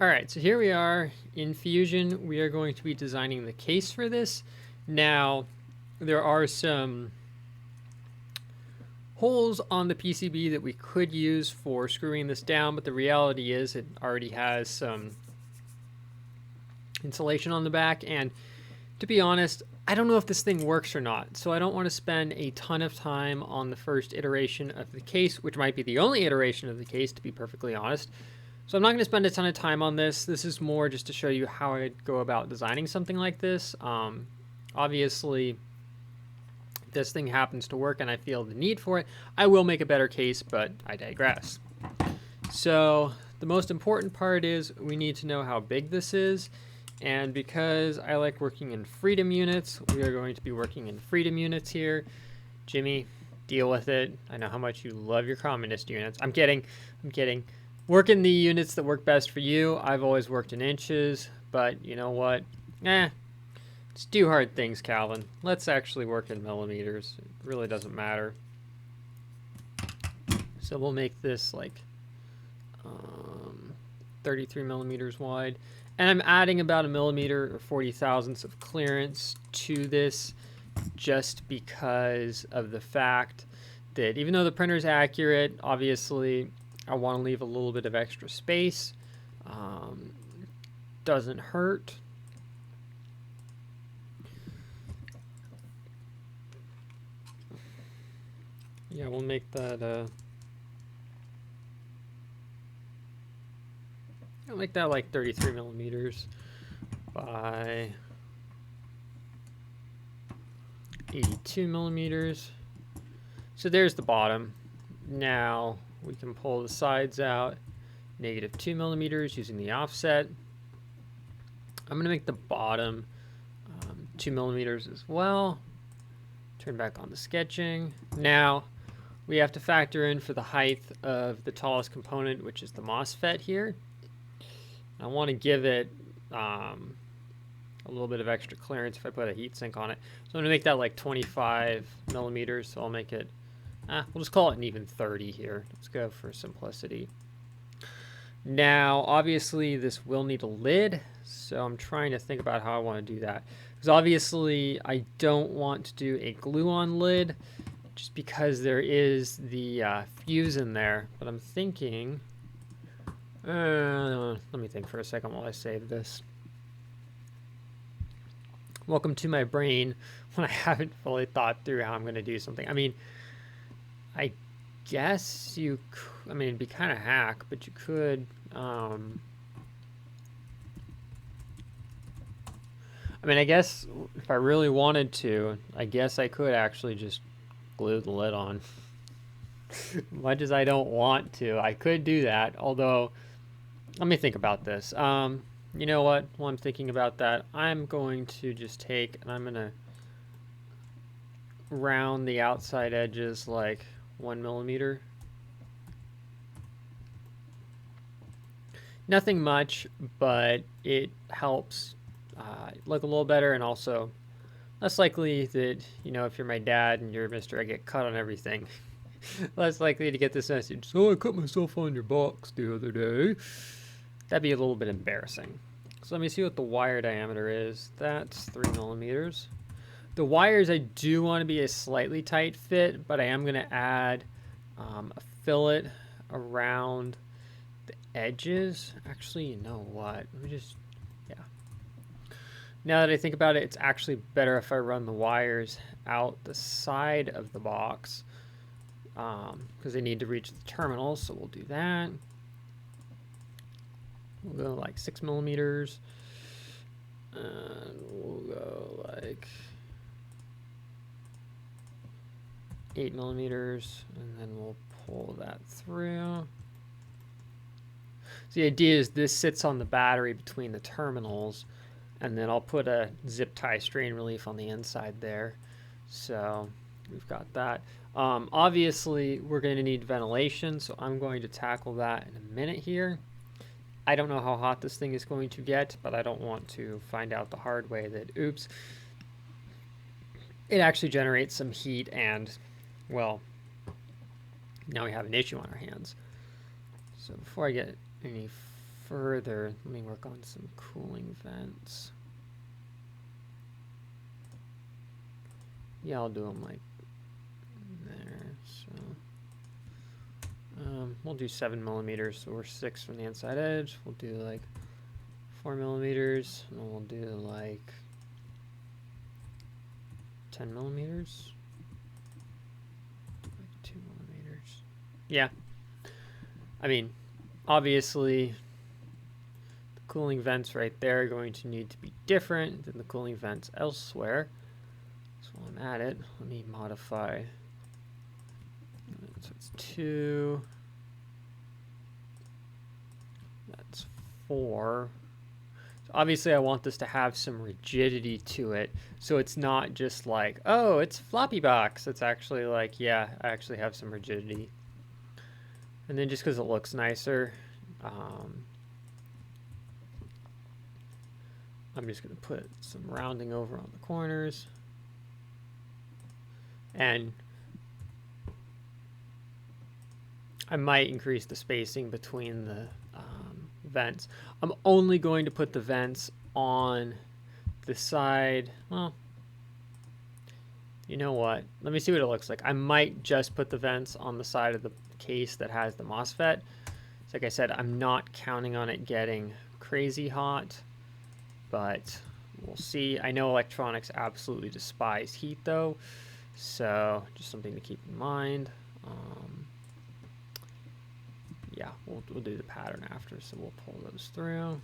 All right, so here we are in Fusion. We are going to be designing the case for this. Now, there are some holes on the PCB that we could use for screwing this down, but the reality is it already has some insulation on the back, and to be honest, I don't know if this thing works or not, so I don't want to spend a ton of time on the first iteration of the case, which might be the only iteration of the case, to be perfectly honest. So I'm not going to spend a ton of time on this. This is more just to show you how I'd go about designing something like this. Obviously, if this thing happens to work and I feel the need for it, I will make a better case, but I digress. So the most important part is we need to know how big this is. And because I like working in freedom units, we are going to be working in freedom units here. Jimmy, deal with it. I know how much you love your communist units. I'm kidding. I'm kidding. Work in the units that work best for you. I've always worked in inches, but you know what? Let's do hard things, Calvin. Let's actually work in millimeters. It really doesn't matter. So we'll make this like 33 millimeters wide. And I'm adding about 1 millimeter or 40 thousandths of clearance to this just because of the fact that even though the printer is accurate, obviously I want to leave a little bit of extra space. Doesn't hurt. Yeah, we'll make that I'll make that like 33 millimeters by 82 millimeters. So there's the bottom. Now we can pull the sides out, -2 millimeters using the offset. I'm going to make the bottom 2 millimeters as well. Turn back on the sketching. Now we have to factor in for the height of the tallest component, which is the MOSFET here. I want to give it a little bit of extra clearance if I put a heatsink on it. So I'm going to make that like 25 millimeters. So I'll make it, we'll just call it an even 30 here. Let's go for simplicity. Now, obviously, this will need a lid. So I'm trying to think about how I want to do that. Because obviously, I don't want to do a glue-on lid just because there is the fuse in there. But I'm thinking... let me think for a second while I save this. Welcome to my brain when I haven't fully thought through how I'm going to do something. I mean, I guess you could, I mean, it'd be kind of hack, but you could, I mean, I guess if I really wanted to, I guess I could actually just glue the lid on. Much as I don't want to, I could do that, although... Let me think about this. You know what? While I'm thinking about that, I'm going to just take and I'm going to round the outside edges like 1 millimeter. Nothing much, but it helps look a little better, and also less likely that, you know, if you're my dad and you're Mr. I get cut on everything, less likely to get this message. So I cut myself on your box the other day. That'd be a little bit embarrassing. So let me see what the wire diameter is. That's 3 millimeters. The wires, I do want to be a slightly tight fit, but I am going to add a fillet around the edges. Actually, you know what? Let me just, yeah. Now that I think about it, it's actually better if I run the wires out the side of the box because they need to reach the terminals, so we'll do that. We'll go like 6 millimeters, and we'll go like 8 millimeters, and then we'll pull that through. So the idea is this sits on the battery between the terminals, and then I'll put a zip tie strain relief on the inside there. So we've got that. Obviously, we're going to need ventilation, so I'm going to tackle that in a minute here. I don't know how hot this thing is going to get, but I don't want to find out the hard way that, oops, it actually generates some heat and, well, now we have an issue on our hands. So before I get any further, let me work on some cooling vents. Yeah, I'll do them like there. So we'll do 7 millimeters, so we're 6 from the inside edge. We'll do like 4 millimeters, and then we'll do like 10 millimeters. Like 2 millimeters. Yeah. I mean, obviously, the cooling vents right there are going to need to be different than the cooling vents elsewhere. So while I'm at it, let me modify. So it's 2. That's 4. So obviously, I want this to have some rigidity to it. So it's not just like, oh, it's floppy box. It's actually like, yeah, I actually have some rigidity. And then just because it looks nicer, I'm just going to put some rounding over on the corners. And I might increase the spacing between the vents. I'm only going to put the vents on the side. Well, you know what? Let me see what it looks like. I might just put the vents on the side of the case that has the MOSFET. So like I said, I'm not counting on it getting crazy hot, but we'll see. I know electronics absolutely despise heat though, so just something to keep in mind. Yeah, we'll do the pattern after, so we'll pull those through.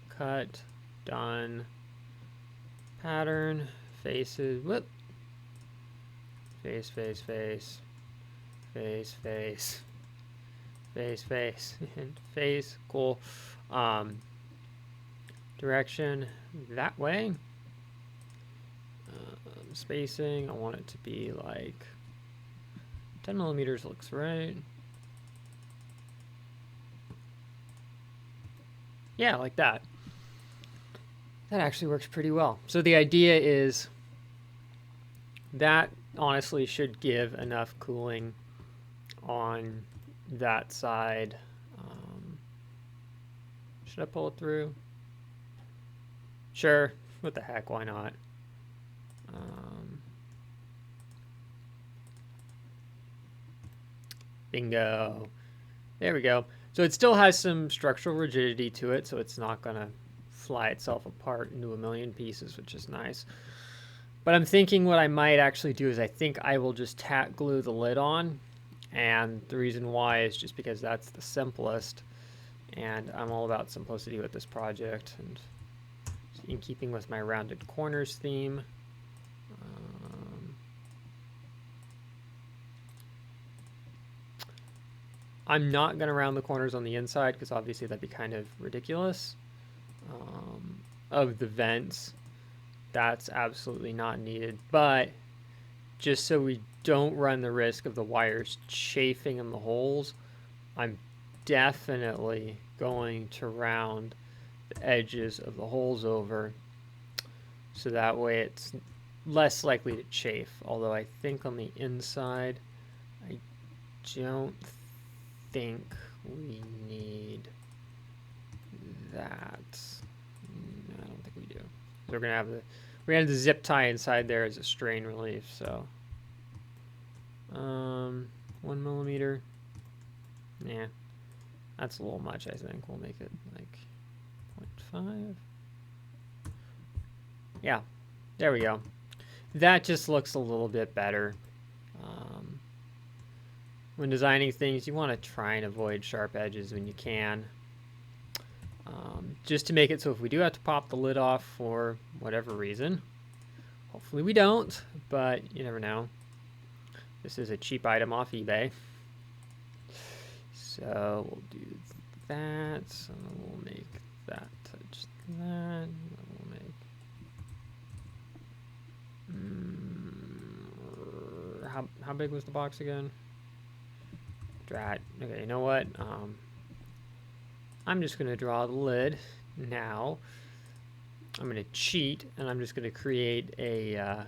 Cut, done. Pattern, faces, whoop. Face, face, face. Face, face. Face, face. And face, cool. Direction that way. Spacing, I want it to be like 10 millimeters looks right. Yeah, like that. That actually works pretty well. So the idea is that honestly should give enough cooling on that side. Should I pull it through? Sure. What the heck? Why not? Bingo. There we go. So it still has some structural rigidity to it, so it's not going to fly itself apart into a million pieces, which is nice. But I'm thinking what I might actually do is I think I will just tack glue the lid on. And the reason why is just because that's the simplest. And I'm all about simplicity with this project. And in keeping with my rounded corners theme. I'm not going to round the corners on the inside because obviously that'd be kind of ridiculous. Of the vents, that's absolutely not needed. But just so we don't run the risk of the wires chafing in the holes, I'm definitely going to round the edges of the holes over so that way it's less likely to chafe. Although I think on the inside, I don't think we need that. No, I don't think we do. So we're gonna have the zip tie inside there as a strain relief. So 1 millimeter. Yeah, that's a little much. I think we'll make it like 0.5. Yeah, there we go. That just looks a little bit better. When designing things, you want to try and avoid sharp edges when you can. Just to make it so if we do have to pop the lid off for whatever reason, hopefully we don't, but you never know. This is a cheap item off eBay. So we'll do that. So we'll make that touch that. We'll make. How big was the box again? Drat. Okay, you know what? I'm just going to draw the lid now. I'm going to cheat, and I'm just going to create a...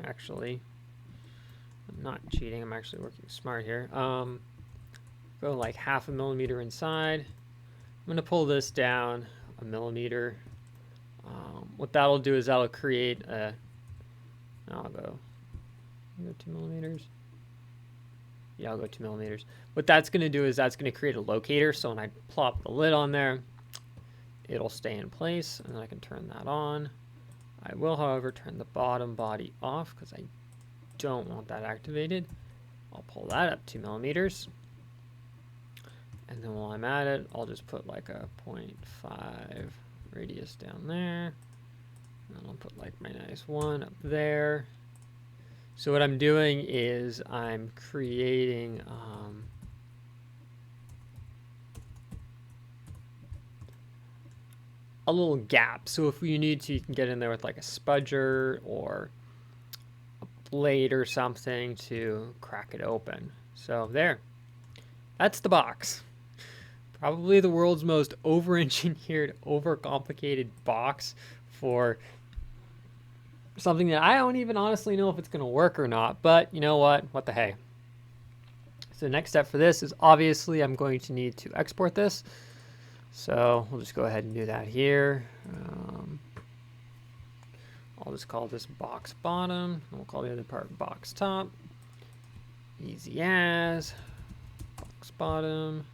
actually, I'm not cheating. I'm actually working smart here. I'm go like 1/2 millimeter inside. I'm going to pull this down 1 millimeter. What that'll do is that'll create a, I'll go 2 millimeters. Yeah, I'll go 2 millimeters. What that's going to do is that's going to create a locator. So when I plop the lid on there, it'll stay in place, and then I can turn that on. I will, however, turn the bottom body off because I don't want that activated. I'll pull that up 2 millimeters. And then while I'm at it, I'll just put like a 0.5 radius down there. And I'll put like my nice one up there. So what I'm doing is I'm creating a little gap. So if you need to, you can get in there with like a spudger or a blade or something to crack it open. So there, that's the box. Probably the world's most over-engineered, over-complicated box for something that I don't even honestly know if it's going to work or not. But you know what the hey. So the next step for this is obviously I'm going to need to export this. So we'll just go ahead and do that here. I'll just call this box bottom. And we'll call the other part box top. Easy as. Box bottom.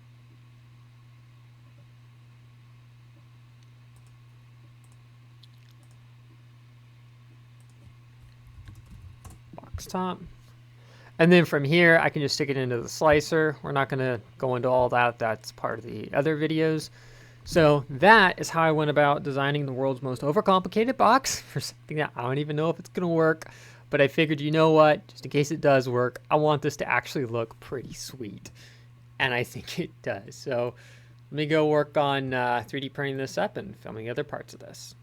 Box top. And then from here, I can just stick it into the slicer. We're not going to go into all that. That's part of the other videos. So that is how I went about designing the world's most overcomplicated box for something that I don't even know if it's going to work. But I figured, you know what, just in case it does work, I want this to actually look pretty sweet. And I think it does. So let me go work on 3D printing this up and filming other parts of this.